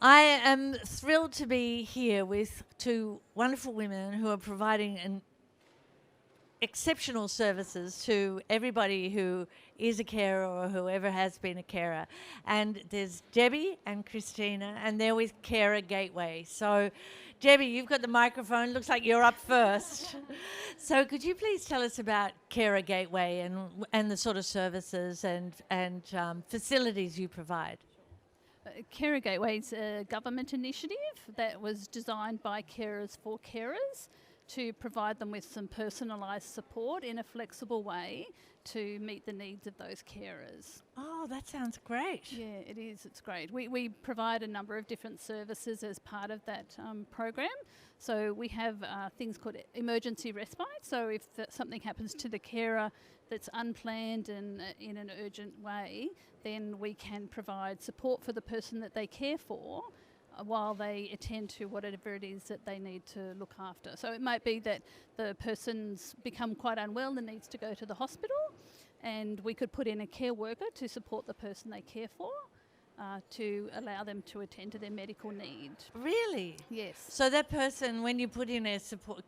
I am thrilled to be here with two wonderful women who are providing an exceptional services to everybody who is a carer or whoever has been a carer. And there's Debbie and Christina, and they're with Carer Gateway. So, Debbie, you've got the microphone. Looks like you're up first. So, could you please tell us about Carer Gateway and the sort of services and facilities you provide? Carer Gateway is a government initiative that was designed by carers for carers to provide them with some personalised support in a flexible way to meet the needs of those carers. Oh, that sounds great. Yeah, it is. It's great. We provide a number of different services as part of that program. So we have things called emergency respite. So if something happens to the carer that's unplanned and in an urgent way, then we can provide support for the person that they care for while they attend to whatever it is that they need to look after. So it might be that the person's become quite unwell and needs to go to the hospital, and we could put in a care worker to support the person they care for to allow them to attend to their medical need. Really? Yes. So that person, when you put in a support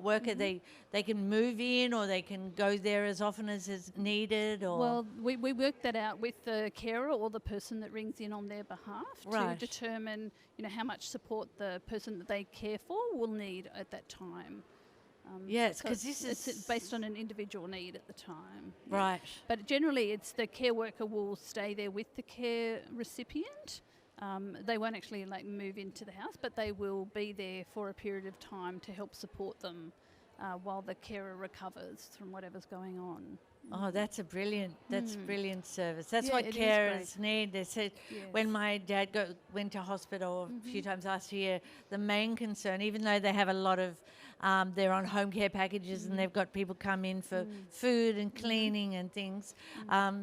worker, they can move in or they can go there as often as is needed, or Well, we work that out with the carer or the person that rings in on their behalf Right. to determine, how much support the person that they care for will need at that time. Yes, So 'cause this it's is- based on an individual need at the time. Yeah. right. But generally, it's the care worker will stay there with the care recipient. They won't actually move into the house, but they will be there for a period of time to help support them while the carer recovers from whatever's going on. Oh, that's a brilliant service. That's Yeah, what it is carers need. They said Yes. when my dad went to hospital a few times last year, the main concern, even though they have a lot of, they're on home care packages and they've got people come in for food and cleaning and things,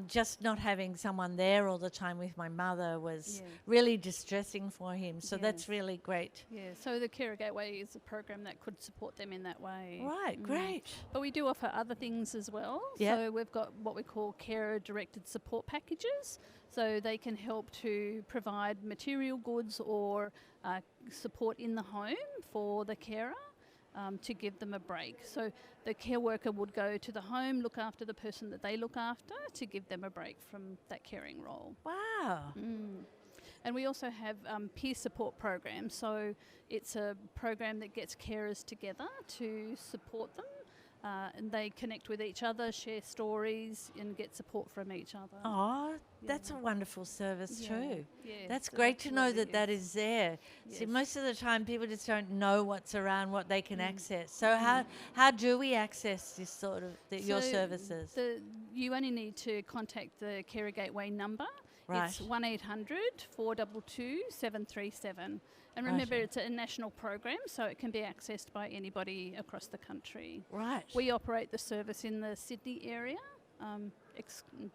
just not having someone there all the time with my mother was Yeah. really distressing for him. So that's Yes. really great. Yeah, so the Carer Gateway is a program that could support them in that way. Right, great. But we do offer other things as well. Yep. So we've got what we call carer directed support packages. So they can help to provide material goods or support in the home for the carer to give them a break. So the care worker would go to the home, look after the person that they look after to give them a break from that caring role. Wow. And we also have peer support programs. So it's a program that gets carers together to support them. And they connect with each other, share stories, and get support from each other. Oh, that's a Yeah. wonderful service Yeah. too. Yeah, That's so great to know what that it that is there. See, Yes. most of the time people just don't know what's around, what they can access. So how do we access this sort of your So services? You only need to contact the Carer Gateway number. Right. It's 1800 422 737. And Right. remember, it's a national program, so it can be accessed by anybody across the country. Right. We operate the service in the Sydney area,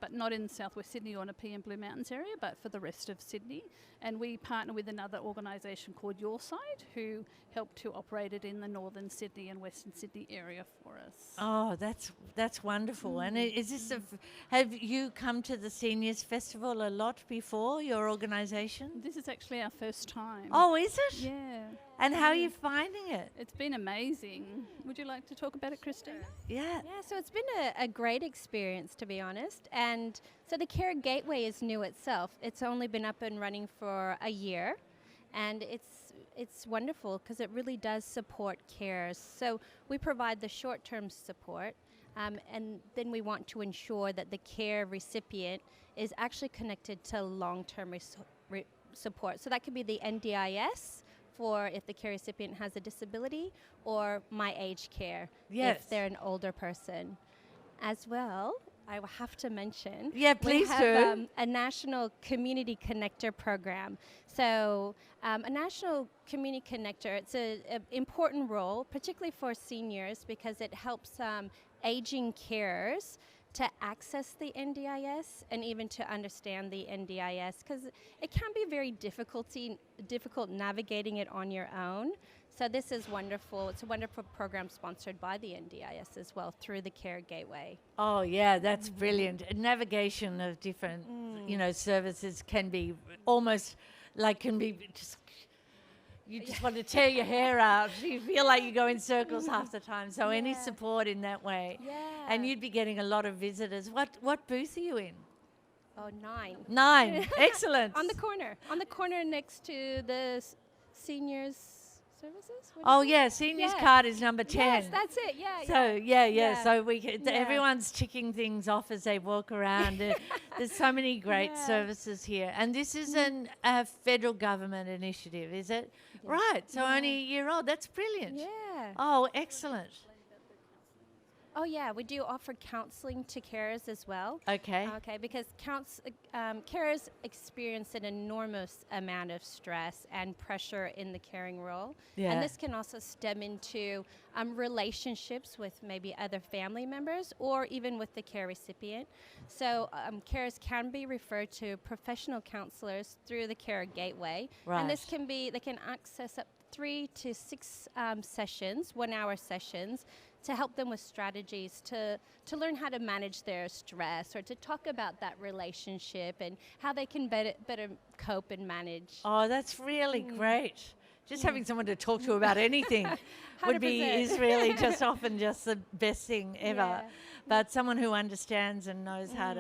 but not in southwest Sydney or Nepean and Blue Mountains area, but for the rest of Sydney. And we partner with another organisation called Your Side, who help to operate it in the northern Sydney and western Sydney area for us. Oh, that's wonderful. And is this have you come to the Seniors Festival a lot before, your organisation? This is actually our first time. Oh, is it? Yeah. And how are you finding it? It's been amazing. Would you like to talk about it, Christina? Yeah. Yeah, so it's been a great experience, to be honest. And so the Care Gateway is new itself. It's only been up and running for a year, and it's wonderful because it really does support carers. So we provide the short-term support, and then we want to ensure that the care recipient is actually connected to long-term support. So that could be the NDIS, for if the care recipient has a disability, or My Age Care Yes. if they're an older person. As well, I will have to mention Yeah, please we have a national community connector program. So a national community connector, it's an important role, particularly for seniors, because it helps aging carers to access the NDIS and even to understand the NDIS, because it can be very difficult navigating it on your own. So this is wonderful. It's a wonderful program sponsored by the NDIS as well through the Care Gateway. Oh yeah, that's brilliant. Navigation of different, services can be almost like can be just. You just want to tear your hair out. You feel like you go in circles half the time. So any Yeah. support in that way. Yeah. And you'd be getting a lot of visitors. What booth are you in? Oh, 9. 9. Excellent. On the corner next to the seniors services. What Oh is it? yeah, seniors Yeah. card is number 10. Yes, that's it. Yeah. So Yeah. So we can, Yeah. everyone's ticking things off as they walk around. There's so many great Yeah. services here, and this is a federal government initiative, is it? Right. So only a year old. That's brilliant. Yeah. Oh, excellent. Oh yeah, we do offer counseling to carers as well. Okay. Okay, because carers experience an enormous amount of stress and pressure in the caring role. Yeah. And this can also stem into relationships with maybe other family members or even with the care recipient. So carers can be referred to professional counselors through the Care Gateway. Right. And this can be, they can access up 3 to 6 sessions, 1-hour sessions, to help them with strategies to learn how to manage their stress or to talk about that relationship and how they can better cope and manage. Oh, that's really great. Just having someone to talk to about anything would be 100%. is really just often just the best thing ever. Yeah. But someone who understands and knows how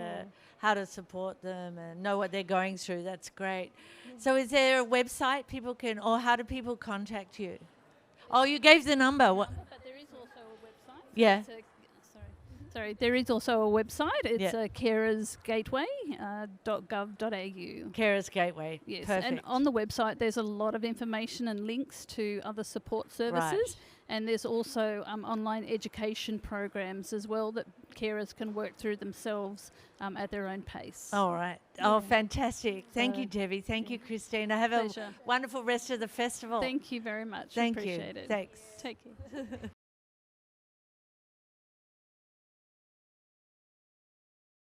to support them and know what they're going through, that's great. So is there a website people can, or how do people contact you? Oh, you gave the number. What? But there is also a website. Yeah. Sorry, there is also a website. It's Yeah. carersgateway.gov.au. Carers Gateway. Yes, Perfect. and on the website there's a lot of information and links to other support services. And there's also online education programs as well that carers can work through themselves at their own pace. All right. Oh, fantastic. Thank you, So, Debbie. Thank you, Christina. Have Pleasure. a wonderful rest of the festival. Thank you very much. Thank Appreciate you. it. Thanks. Take care.